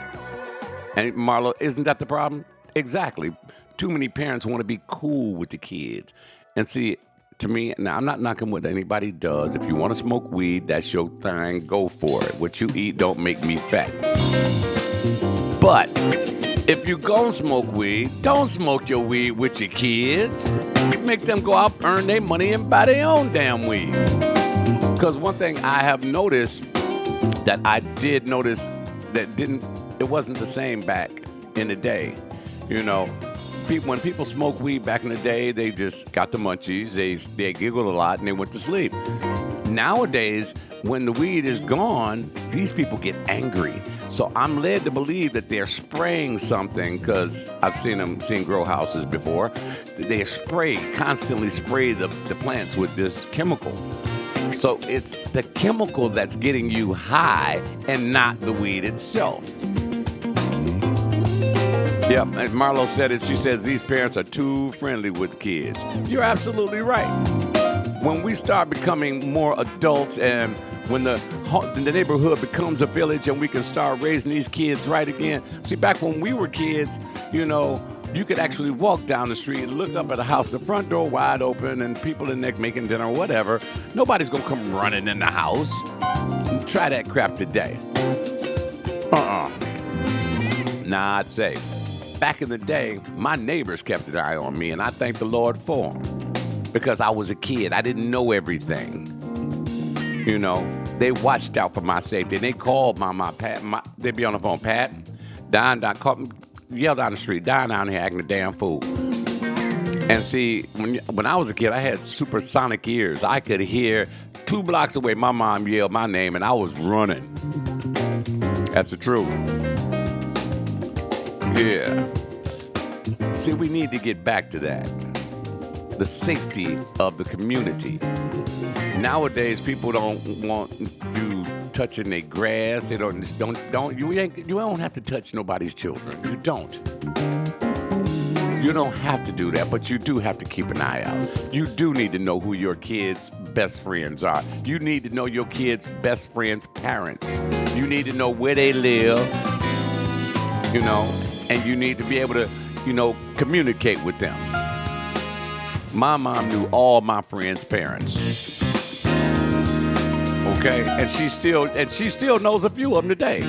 And Marlo, isn't that the problem? Exactly. Too many parents want to be cool with the kids. And see, to me, now I'm not knocking what anybody does. If you want to smoke weed, that's your thing. Go for it. What you eat don't make me fat. But if you gon' smoke weed, don't smoke your weed with your kids. Make them go out, earn their money, and buy their own damn weed. Because one thing I have noticed that I did notice that it wasn't the same back in the day. You know, when people smoked weed back in the day, they just got the munchies, they giggled a lot, and they went to sleep. Nowadays, when the weed is gone, these people get angry. So I'm led to believe that they're spraying something, because I've seen grow houses before. They constantly spray the plants with this chemical. So it's the chemical that's getting you high and not the weed itself. Yep, as Marlo said it, she says these parents are too friendly with kids. You're absolutely right. When we start becoming more adults and when the neighborhood becomes a village and we can start raising these kids right again. See, back when we were kids, you know, you could actually walk down the street and look up at a house, the front door wide open, and people in there making dinner or whatever. Nobody's going to come running in the house. Try that crap today. Not safe. Back in the day, my neighbors kept an eye on me, and I thank the Lord for them. Because I was a kid. I didn't know everything. You know, they watched out for my safety. And they called Pat. They'd be on the phone. Pat, Don, yell down the street. Don down here acting a damn fool. And see, when I was a kid, I had supersonic ears. I could hear 2 blocks away. My mom yelled my name, and I was running. That's the truth. Yeah. See, we need to get back to that. The safety of the community. Nowadays, people don't want you touching their grass. They don't you don't have to touch nobody's children. You don't. You don't have to do that, but you do have to keep an eye out. You do need to know who your kids' best friends are. You need to know your kids' best friends' parents. You need to know where they live, you know, and you need to be able to, you know, communicate with them. My mom knew all my friends' parents. Okay, and she still knows a few of them today.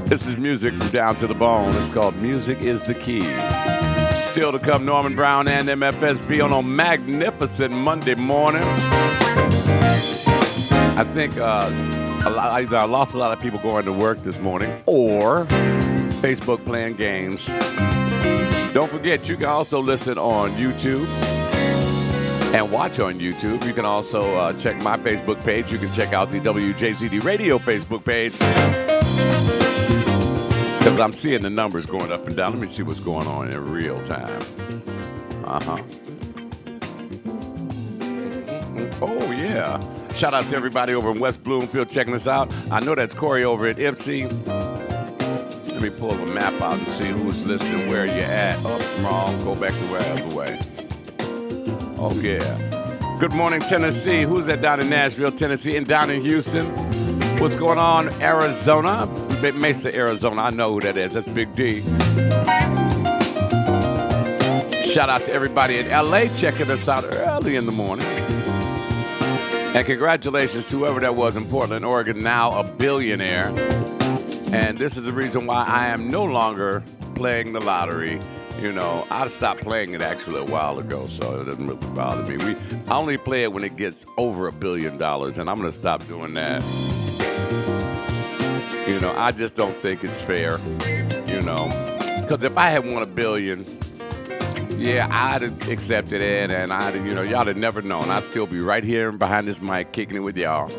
This is music from Down to the Bone. It's called Music is the Key. Still to come, Norman Brown and MFSB on a magnificent Monday morning. I think either I lost a lot of people going to work this morning or Facebook playing games. Don't forget, you can also listen on YouTube and watch on YouTube. You can also check my Facebook page. You can check out the WJZD Radio Facebook page. Because I'm seeing the numbers going up and down. Let me see what's going on in real time. Oh, yeah. Shout out to everybody over in West Bloomfield checking us out. I know that's Corey over at Ipsy. Let me pull the map out and see who's listening, where you're at. Oh, wrong. Go back the other way. Oh, yeah. Good morning, Tennessee. Who's that down in Nashville, Tennessee, and down in Houston? What's going on, Arizona? Mesa, Arizona. I know who that is. That's Big D. Shout out to everybody in L.A. checking us out early in the morning. And congratulations to whoever that was in Portland, Oregon, now a billionaire. And this is the reason why I am no longer playing the lottery. You know, I stopped playing it actually a while ago, so it doesn't really bother me. I only play it when it gets over $1 billion, and I'm going to stop doing that. You know, I just don't think it's fair, you know. Because if I had won $1 billion, yeah, I'd have accepted it, and y'all would never known. I'd still be right here behind this mic kicking it with y'all.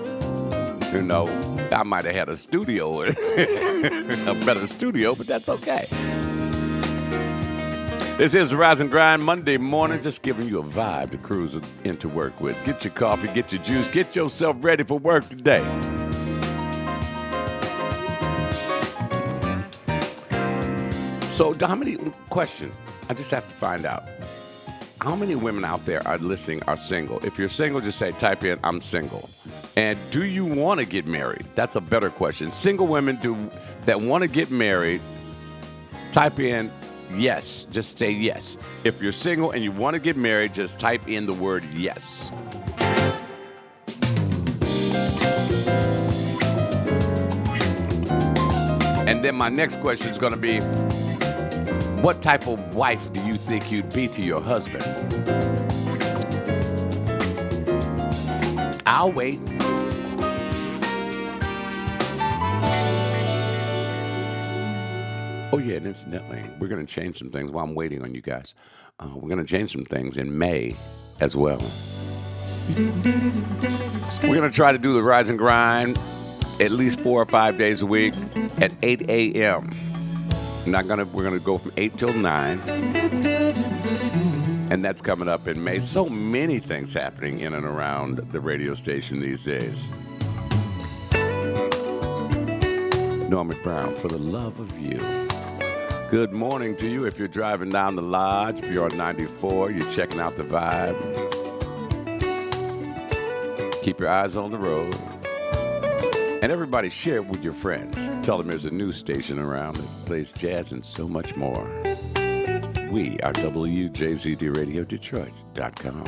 You know, I might have had a studio, a better studio, but that's okay. This is Rise and Grind Monday morning, just giving you a vibe to cruise into work with. Get your coffee, get your juice, get yourself ready for work today. So, how many, question, I just have to find out. how many women out there are listening are single? If you're single, just say, type in, I'm single. And do you want to get married? That's a better question. Single women that want to get married, type in yes. Just say yes. If you're single and you want to get married, just type in the word yes. And then my next question is going to be, what type of wife do you think you'd be to your husband? I'll wait. Oh, yeah, and incidentally, we're going to change some things while I'm waiting on you guys. We're going to change some things in May as well. We're going to try to do the Rise and Grind at least 4 or 5 days a week at 8 a.m. We're going to go from 8 till 9. And that's coming up in May. So many things happening in and around the radio station these days. Norman Brown, For the Love of You. Good morning to you if you're driving down the Lodge. If you're on 94, you're checking out the vibe. Keep your eyes on the road. And everybody share it with your friends. Tell them there's a news station around that plays jazz and so much more. We are WJZDRadioDetroit.com.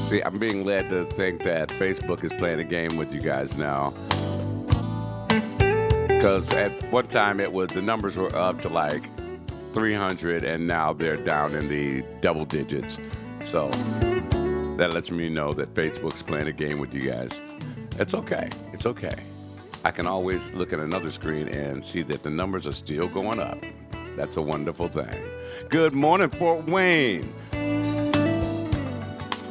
See, I'm being led to think that Facebook is playing a game with you guys now. Because at one time the numbers were up to like 300 and now they're down in the double digits. So that lets me know that Facebook's playing a game with you guys. It's okay. It's okay. I can always look at another screen and see that the numbers are still going up. That's a wonderful thing. Good morning, Fort Wayne.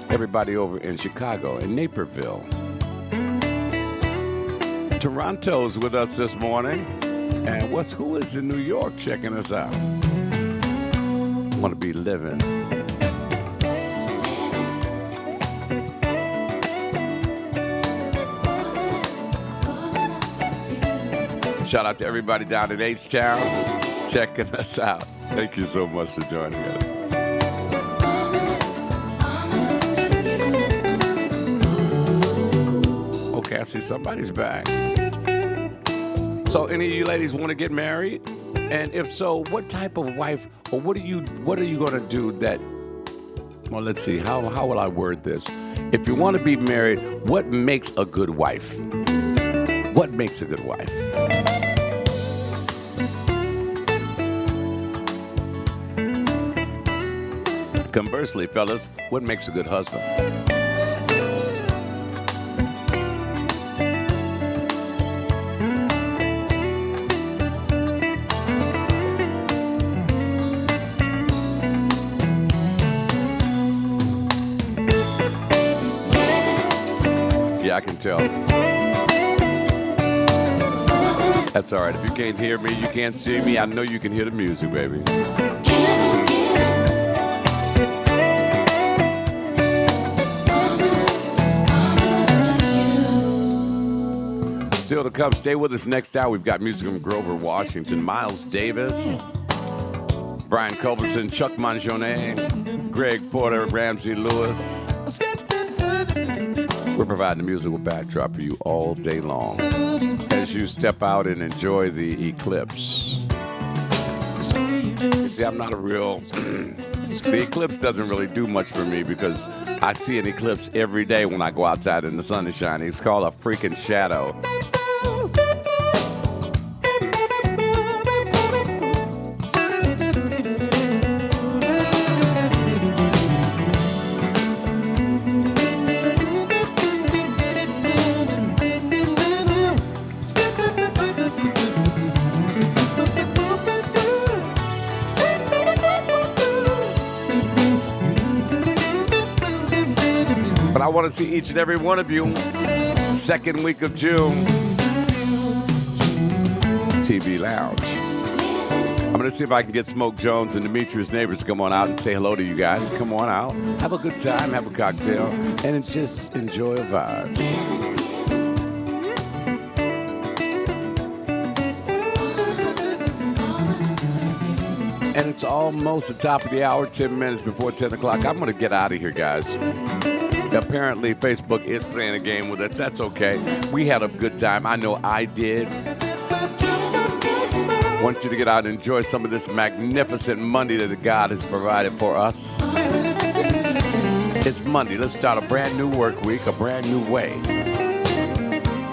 Everybody over in Chicago and Naperville. Toronto's with us this morning. And who is in New York checking us out? Want to be living. Shout out to everybody down in H-Town checking us out. Thank you so much for joining us. Okay, I see somebody's back. So any of you ladies want to get married? And if so, what type of wife, or what are you going to do that, well, let's see, how will I word this? If you want to be married, what makes a good wife? What makes a good wife? Conversely, fellas, what makes a good husband? I can tell. That's all right. If you can't hear me, you can't see me, I know you can hear the music, baby. Still to come, stay with us next hour. We've got music from Grover Washington, Miles Davis, Brian Culbertson, Chuck Mangione, Greg Porter, Ramsey Lewis. We're providing a musical backdrop for you all day long as you step out and enjoy the eclipse. See, I'm not a real... the eclipse doesn't really do much for me because I see an eclipse every day when I go outside and the sun is shining. It's called a freaking shadow. I want to see each and every one of you second week of June. TV Lounge. I'm going going to see if I can get Smoke Jones and Demetrius Neighbors to come on out and say hello to you guys. Come on out. Have a good time. Have a cocktail. And just enjoy a vibe. And it's almost the top of the hour, 10 minutes before 10 o'clock. I'm going to get out of here, guys. Apparently, Facebook is playing a game with us. That's okay. We had a good time. I know I did. Want you to get out and enjoy some of this magnificent Monday that God has provided for us. It's Monday. Let's start a brand new work week, a brand new way.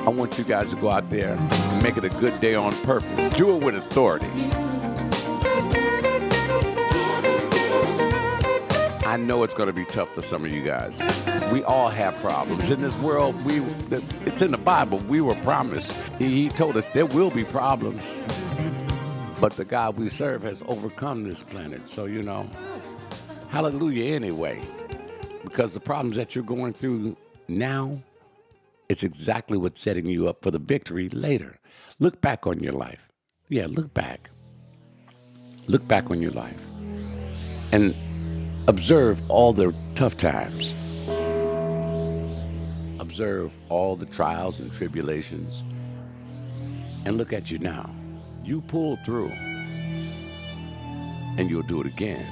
I want you guys to go out there and make it a good day on purpose. Do it with authority. I know it's going to be tough for some of you guys. We all have problems. In this world, it's in the Bible. We were promised. He told us there will be problems. But the God we serve has overcome this planet. So, hallelujah anyway. Because the problems that you're going through now, it's exactly what's setting you up for the victory later. Look back on your life. Yeah, look back. Look back on your life. And observe all the tough times. Observe all the trials and tribulations. And look at you now. You pulled through. And you'll do it again.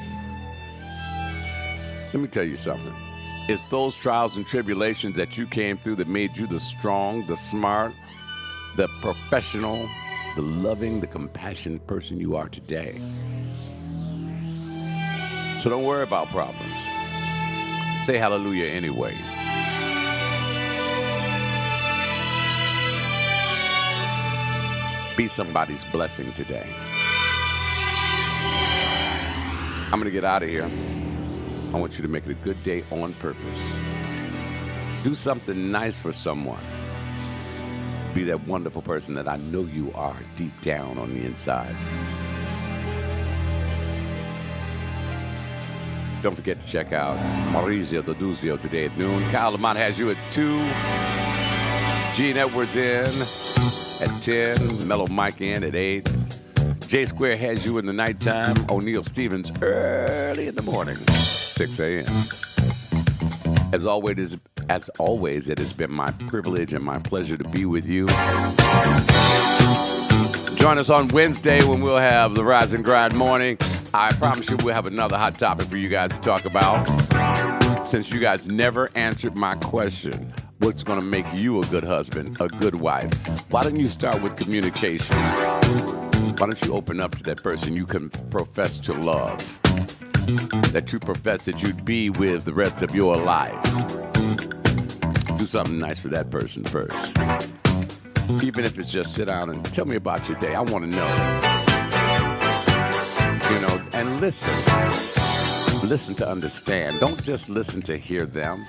Let me tell you something. It's those trials and tribulations that you came through that made you the strong, the smart, the professional, the loving, the compassionate person you are today. So don't worry about problems. Say hallelujah anyway. Be somebody's blessing today. I'm going to get out of here. I want you to make it a good day on purpose. Do something nice for someone. Be that wonderful person that I know you are deep down on the inside. Don't forget to check out Maurizio Doduzio today at noon. Kyle Lamont has you at 2. Gene Edwards in at 10. Mellow Mike in at 8. J Square has you in the nighttime. O'Neal Stevens early in the morning, 6 a.m. As always, it has been my privilege and my pleasure to be with you. Join us on Wednesday when we'll have the Rise and Grind morning. I promise you we'll have another hot topic for you guys to talk about. Since you guys never answered my question, what's going to make you a good husband, a good wife? Why don't you start with communication? Why don't you open up to that person you can profess to love, that you profess that you'd be with the rest of your life? Do something nice for that person first. Even if it's just sit down and tell me about your day. I want to know. And listen. Listen to understand. Don't just listen to hear them.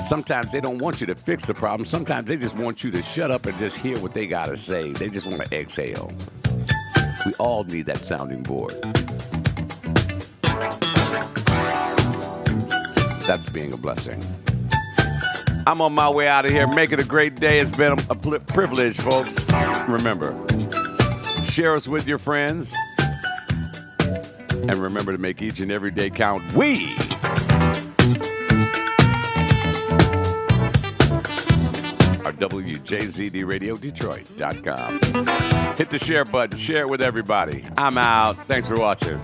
Sometimes they don't want you to fix the problem. Sometimes they just want you to shut up and just hear what they got to say. They just want to exhale. We all need that sounding board. That's being a blessing. I'm on my way out of here. Make it a great day. It's been a privilege, folks. Remember, share us with your friends. And remember to make each and every day count. We are WJZDRadioDetroit.com. Hit the share button. Share it with everybody. I'm out. Thanks for watching.